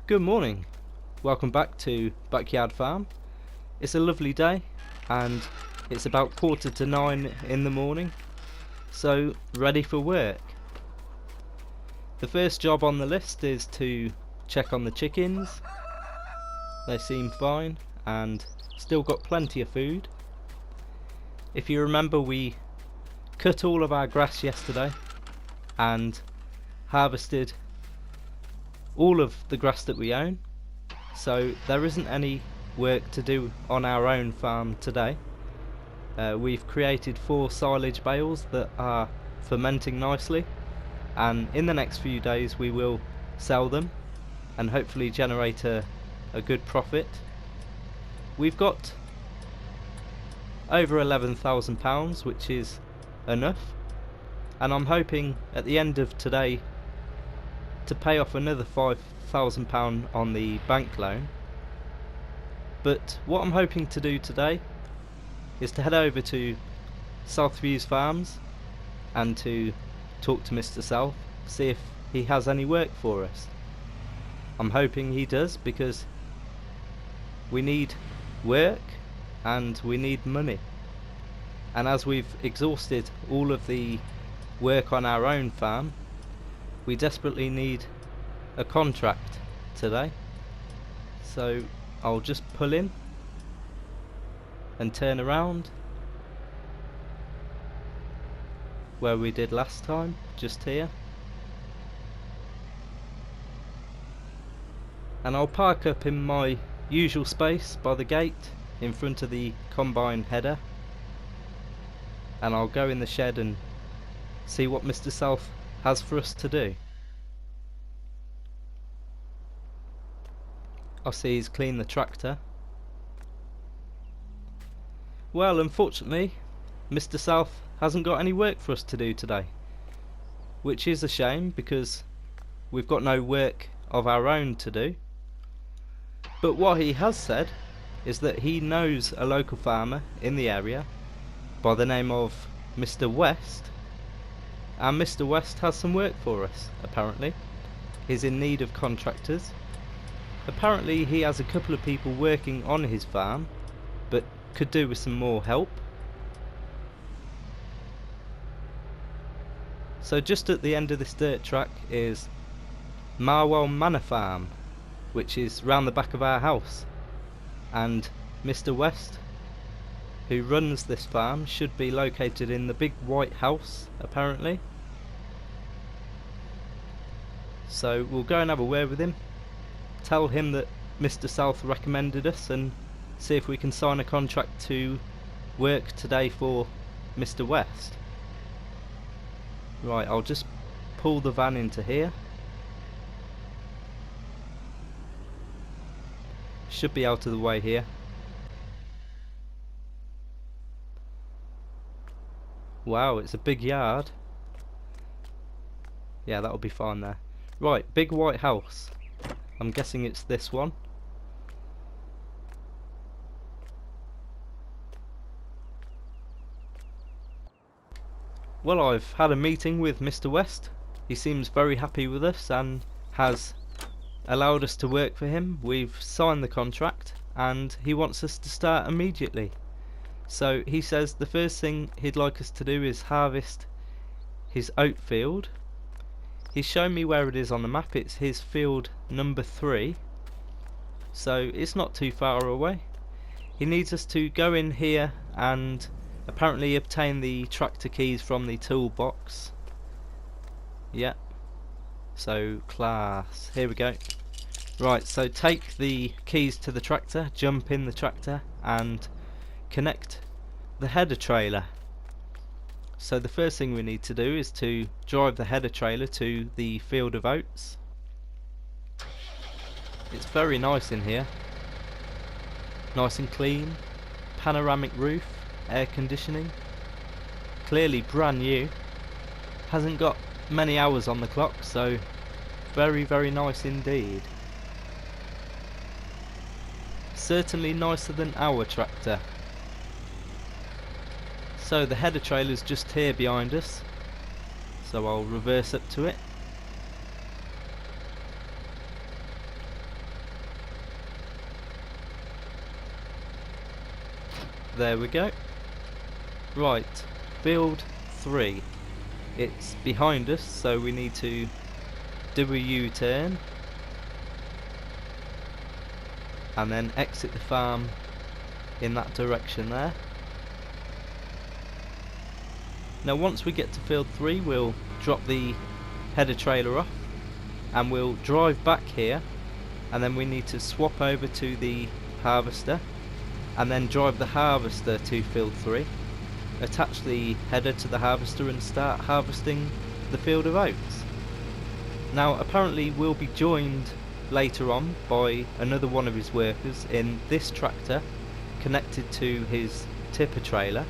Good morning, welcome back to Backyard Farm. It's a lovely day and it's about 8:45 in the morning, so ready for work. The first job on the list is to check on the chickens. They seem fine and still got plenty of food. If you remember, we cut all of our grass yesterday and harvested all of the grass that we own, so there isn't any work to do on our own farm today. We've created 4 silage bales that are fermenting nicely, and in the next few days we will sell them and hopefully generate a good profit. We've got over £11,000, which is enough, and I'm hoping at the end of today to pay off another £5,000 on the bank loan. But what I'm hoping to do today is to head over to Thieves farms and to talk to Mr. South, see if he has any work for us. I'm hoping he does, because we need work and we need money, and as we've exhausted all of the work on our own farm, we desperately need a contract today. So I'll just pull in and turn around where we did last time, just here, and I'll park up in my usual space by the gate in front of the combine header, and I'll go in the shed and see what Mr. South has for us to do. I see he's cleaned the tractor. Well, unfortunately Mr. South hasn't got any work for us to do today, which is a shame because we've got no work of our own to do. But what he has said is that he knows a local farmer in the area by the name of Mr. West, and Mr. West has some work for us. Apparently he's in need of contractors. Apparently he has a couple of people working on his farm, but could do with some more help. So just at the end of this dirt track is Marwell Manor Farm, which is round the back of our house, and Mr. West, who runs this farm, should be located in the big white house apparently. So we'll go and have a word with him, tell him that Mr. South recommended us, and see if we can sign a contract to work today for Mr. West. Right, I'll just pull the van into here. Should be out of the way here. Wow, it's a big yard. Yeah, that'll be fine there. Right, big white house. I'm guessing it's this one. Well, I've had a meeting with Mr. West. He seems very happy with us and has allowed us to work for him. We've signed the contract and he wants us to start immediately. So he says the first thing he'd like us to do is harvest his oat field. He's shown me where it is on the map. It's his field number 3, so it's not too far away. He needs us to go in here and apparently obtain the tractor keys from the toolbox. Yep, so class, here we go. Right, so take the keys to the tractor, jump in the tractor and connect the header trailer. So the first thing we need to do is to drive the header trailer to the field of oats. It's very nice in here, nice and clean, panoramic roof, air conditioning, clearly brand new, hasn't got many hours on the clock, so very nice indeed. Certainly nicer than our tractor. So the header trailer's just here behind us, so I'll reverse up to it. There we go. Right, field 3. It's behind us, so we need to do a U-turn and then exit the farm in that direction there. Now once we get to field 3, we'll drop the header trailer off and we'll drive back here, and then we need to swap over to the harvester and then drive the harvester to field 3, attach the header to the harvester and start harvesting the field of oats. Now apparently we'll be joined later on by another one of his workers in this tractor connected to his tipper trailer,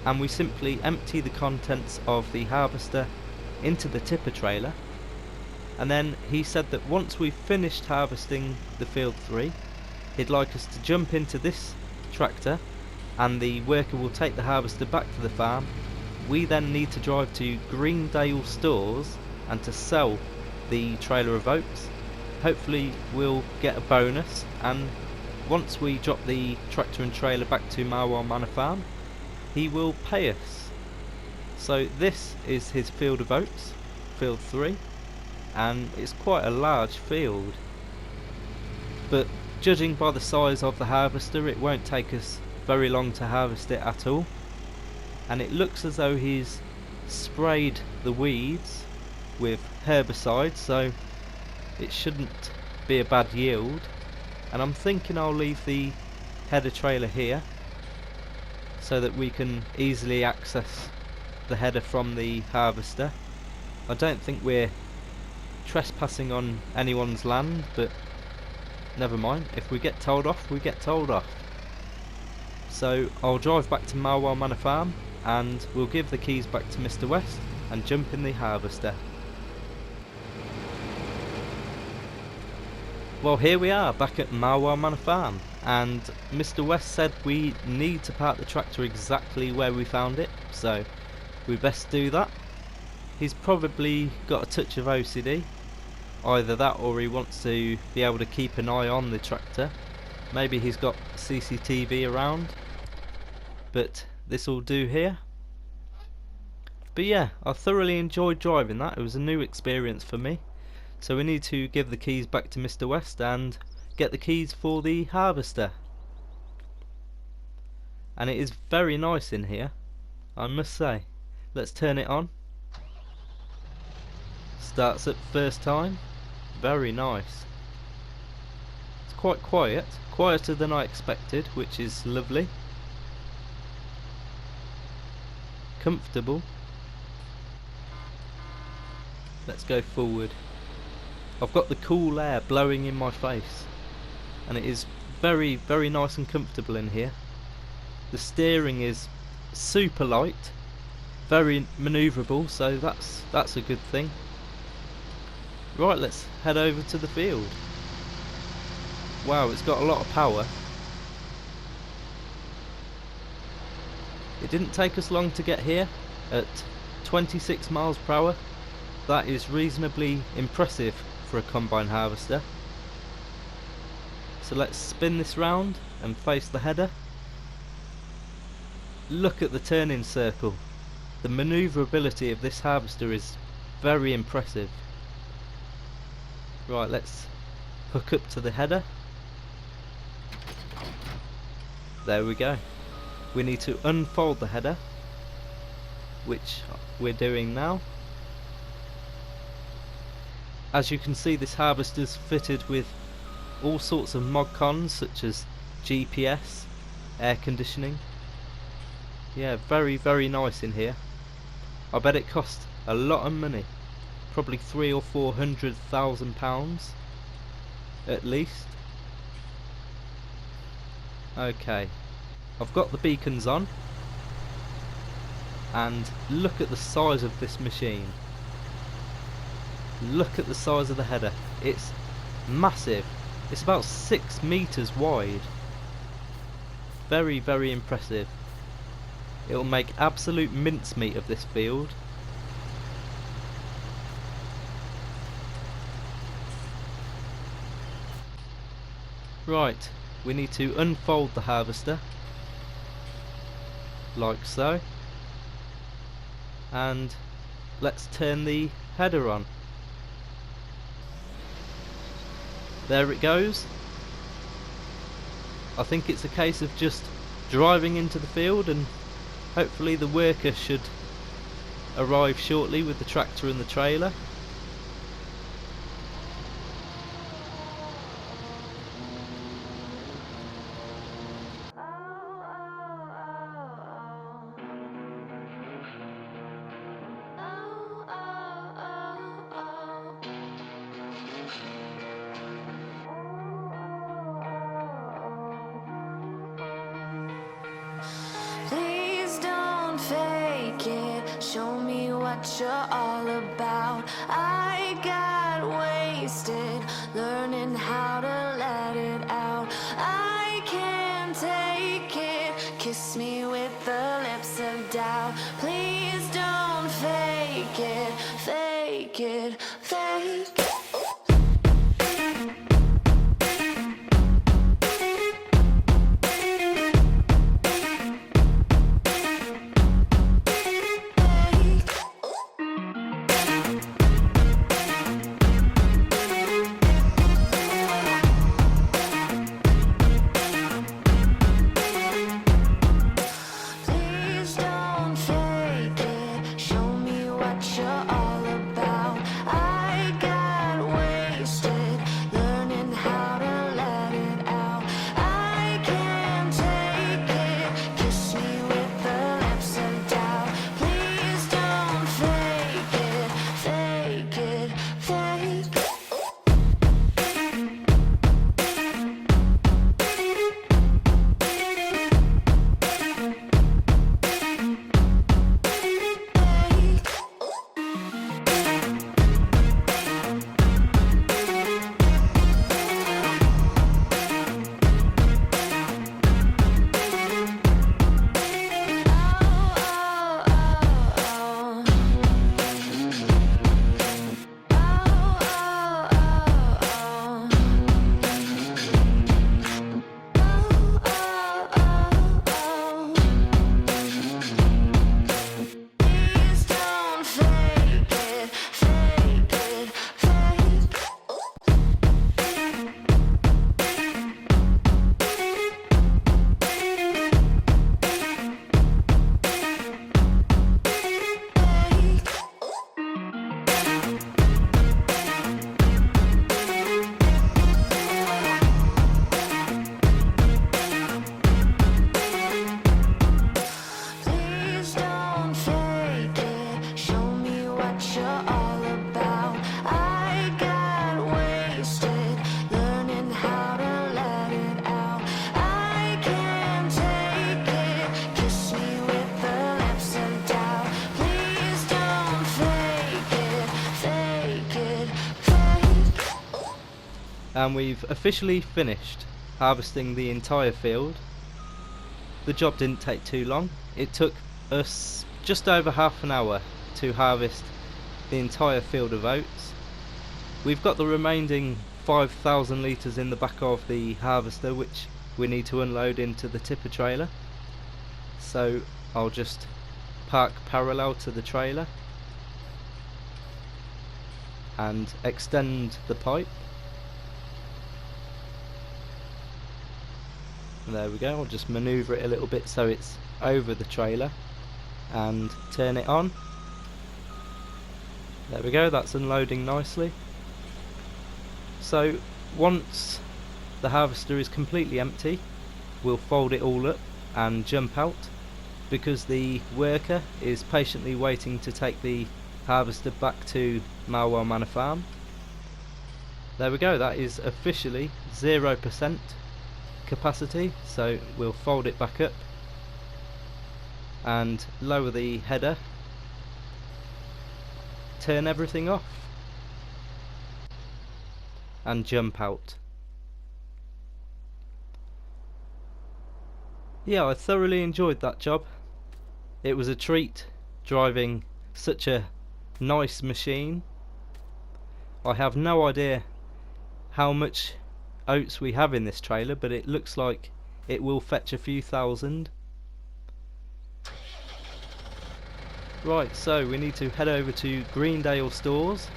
and we simply empty the contents of the harvester into the tipper trailer, and then he said that once we've finished harvesting the field 3, he'd like us to jump into this tractor and the worker will take the harvester back to the farm. We then need to drive to Greendale stores and to sell the trailer of oats. Hopefully we'll get a bonus, and once we drop the tractor and trailer back to Marwell Manor Farm, he will pay us. So this is his field of oats, field 3, and it's quite a large field, but judging by the size of the harvester, it won't take us very long to harvest it at all. And it looks as though he's sprayed the weeds with herbicide, so it shouldn't be a bad yield. And I'm thinking I'll leave the header trailer here so that we can easily access the header from the harvester. I don't think we're trespassing on anyone's land, but never mind. If we get told off, we get told off. So I'll drive back to Marwell Manor Farm and we'll give the keys back to Mr. West and jump in the harvester. Well, here we are back at Marwell Manor Farm, and Mr. West said we need to park the tractor exactly where we found it, so we best do that. He's probably got a touch of OCD, either that or he wants to be able to keep an eye on the tractor. Maybe he's got CCTV around, but this will do here. But yeah, I thoroughly enjoyed driving that. It was a new experience for me. So we need to give the keys back to Mr. West and get the keys for the harvester. And it is very nice in here, I must say. Let's turn it on. Starts up first time. Very nice. It's quite quiet, quieter than I expected, which is lovely. Comfortable. Let's go forward. I've got the cool air blowing in my face, and it is very, very nice and comfortable in here. The steering is super light, very manoeuvrable, so that's a good thing. Right, let's head over to the field. Wow, it's got a lot of power. It didn't take us long to get here at 26 miles per hour. That is reasonably impressive for a combine harvester. So let's spin this round and face the header. Look at the turning circle. The manoeuvrability of this harvester is very impressive. Right, let's hook up to the header. There we go. We need to unfold the header, which we're doing now. As you can see, this harvester's fitted with all sorts of mod cons such as GPS, air conditioning. Yeah, very, very nice in here. I bet it cost a lot of money, probably £300,000 or £400,000 at least. Okay, I've got the beacons on, and look at the size of this machine. Look at the size of the header. It's massive. It's about 6 meters wide. Very, very impressive. It'll make absolute mincemeat of this field. Right, we need to unfold the harvester. like so, and let's turn the header on. There it goes. I think it's a case of just driving into the field, and hopefully the worker should arrive shortly with the tractor and the trailer. Please don't fake it, show me what you're all about. I got wasted learning how to let it out. I can't take it, kiss me with the lips of doubt. Please don't fake it, fake it, fake it. And we've officially finished harvesting the entire field. The job didn't take too long. It took us just over half an hour to harvest the entire field of oats. We've got the remaining 5,000 litres in the back of the harvester, which we need to unload into the tipper trailer. So I'll just park parallel to the trailer and extend the pipe. There we go. I'll just manoeuvre it a little bit so it's over the trailer and turn it on. There we go, that's unloading nicely. So once the harvester is completely empty, we'll fold it all up and jump out, because the worker is patiently waiting to take the harvester back to Marwell Manor Farm. There we go, that is officially 0% capacity, so we'll fold it back up and lower the header, turn everything off and jump out. Yeah, I thoroughly enjoyed that job. It was a treat driving such a nice machine. I have no idea how much oats we have in this trailer, but it looks like it will fetch a few thousand. Right, so we need to head over to Greendale stores,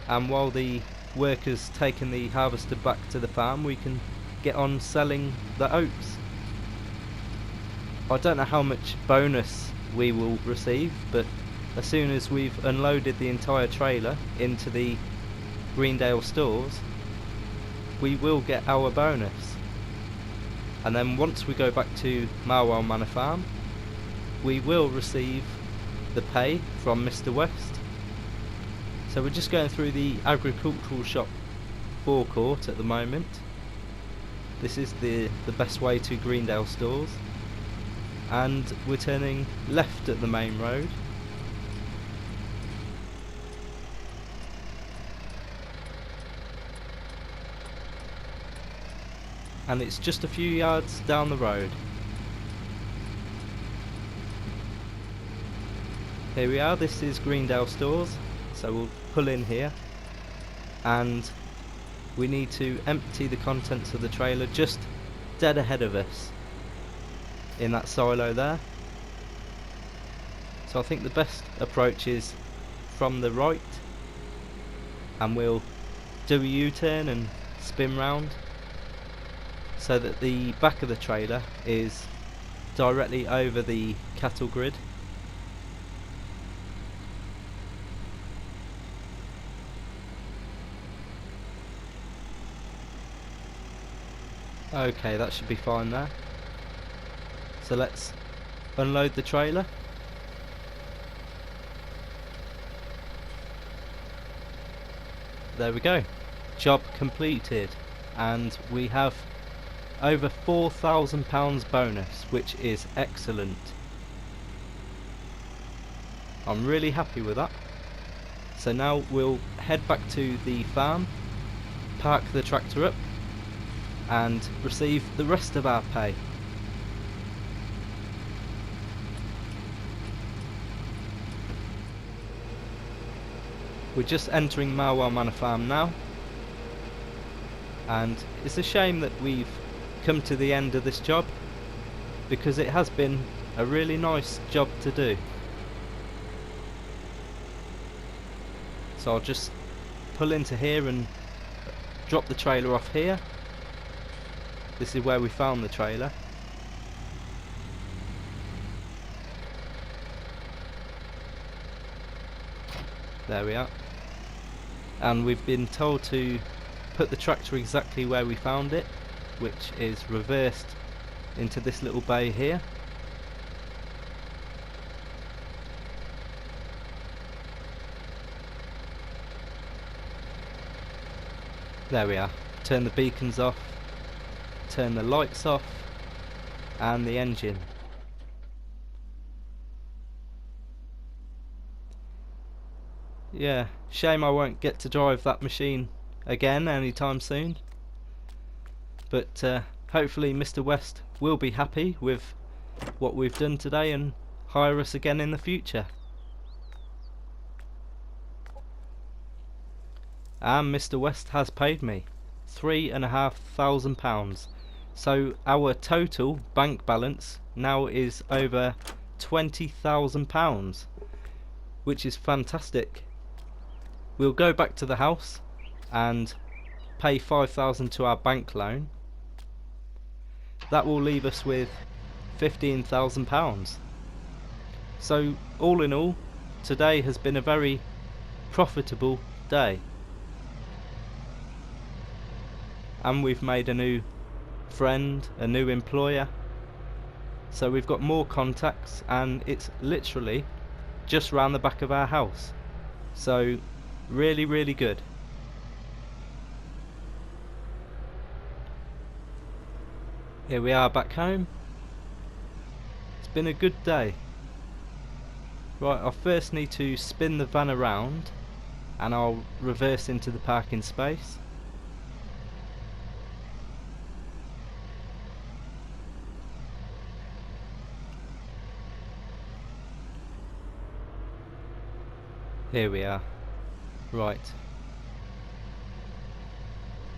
and while the workers taking the harvester back to the farm, we can get on selling the oats. I don't know how much bonus we will receive, but as soon as we've unloaded the entire trailer into the Greendale stores, we will get our bonus. And then once we go back to Marwell Manor Farm, we will receive the pay from Mr. West. So we're just going through the agricultural shop forecourt at the moment. This is the best way to Greendale stores, and we're turning left at the main road. And it's just a few yards down the road. Here we are, this is Greendale stores, so we'll pull in here, and we need to empty the contents of the trailer just dead ahead of us in that silo there. So I think the best approach is from the right, and we'll do a U-turn and spin round so that the back of the trailer is directly over the cattle grid. Okay, that should be fine there. So let's unload the trailer. There we go. Job completed. And we have over £4,000 bonus, which is excellent. I'm really happy with that. So now we'll head back to the farm, park the tractor up, and receive the rest of our pay. We're just entering Marwell Manor Farm now, and it's a shame that we've come to the end of this job, because it has been a really nice job to do. So I'll just pull into here and drop the trailer off here. This is where we found the trailer. There we are. And we've been told to put the tractor exactly where we found it, which is reversed into this little bay here. There we are. Turn the beacons off, turn the lights off, and the engine. Yeah, shame I won't get to drive that machine again anytime soon. But hopefully Mr. West will be happy with what we've done today and hire us again in the future. And Mr. West has paid me £3,500. So our total bank balance now is over £20,000, which is fantastic. We'll go back to the house and pay £5,000 to our bank loan. That will leave us with £15,000. So all in all, today has been a very profitable day. And we've made a new friend, a new employer. So we've got more contacts, and it's literally just round the back of our house. So really, really good. Here we are back home. It's been a good day. Right, I first need to spin the van around, and I'll reverse into the parking space. Here we are. Right.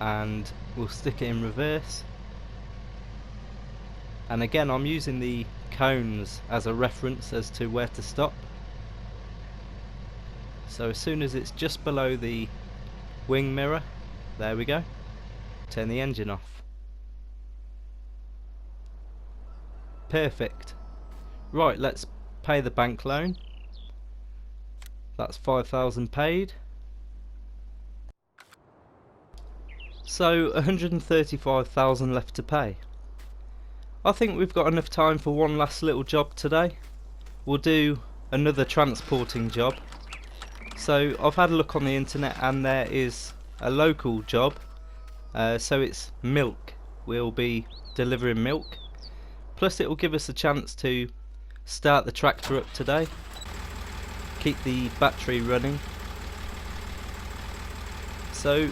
And we'll stick it in reverse. And again, I'm using the cones as a reference as to where to stop. So as soon as it's just below the wing mirror, there we go, turn the engine off. Perfect. Right, let's pay the bank loan. That's 5,000 paid. So 135,000 left to pay. I think we've got enough time for one last little job today. We'll do another transporting job. So I've had a look on the internet and there is a local job. So it's milk. We'll be delivering milk. Plus it will give us a chance to start the tractor up today. Keep the battery running. So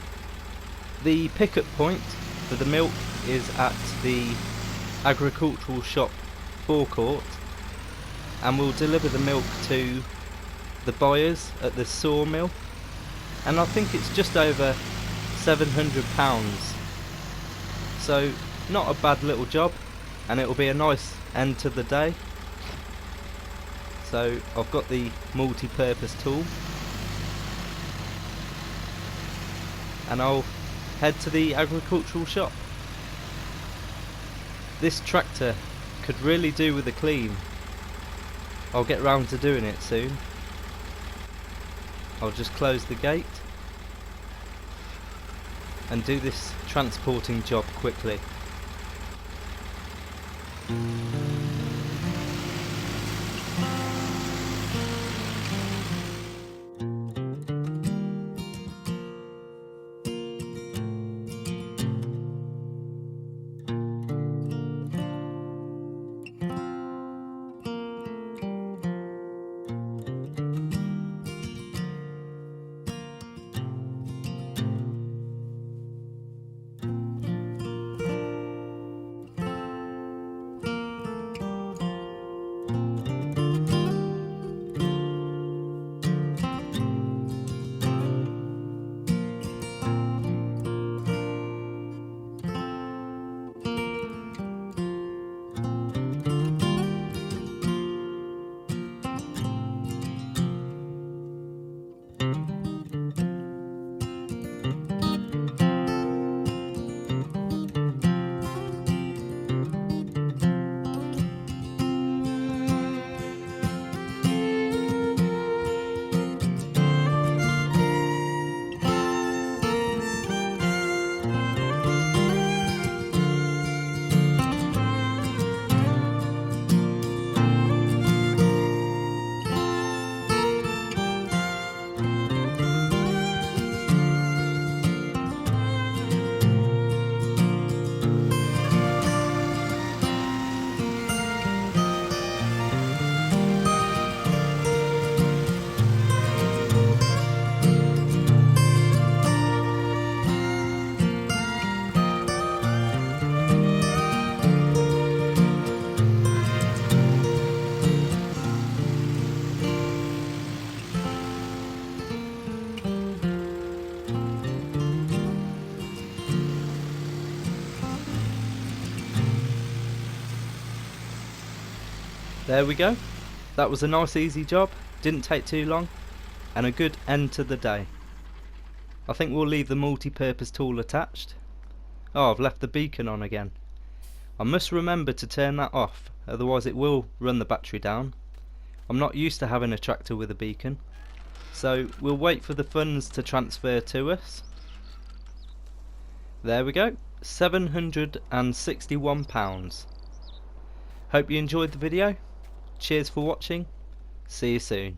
the pickup point for the milk is at the agricultural shop forecourt, and we'll deliver the milk to the buyers at the sawmill, and I think it's just over £700, so not a bad little job, and it'll be a nice end to the day. So I've got the multi-purpose tool, and I'll head to the agricultural shop. This tractor could really do with a clean. I'll get round to doing it soon. I'll just close the gate and do this transporting job quickly. There we go. That was a nice easy job, didn't take too long, and a good end to the day. I think we'll leave the multi-purpose tool attached. Oh, I've left the beacon on again. I must remember to turn that off, otherwise it will run the battery down. I'm not used to having a tractor with a beacon, so we'll wait for the funds to transfer to us. There we go, £761. Hope you enjoyed the video. Cheers for watching. See you soon.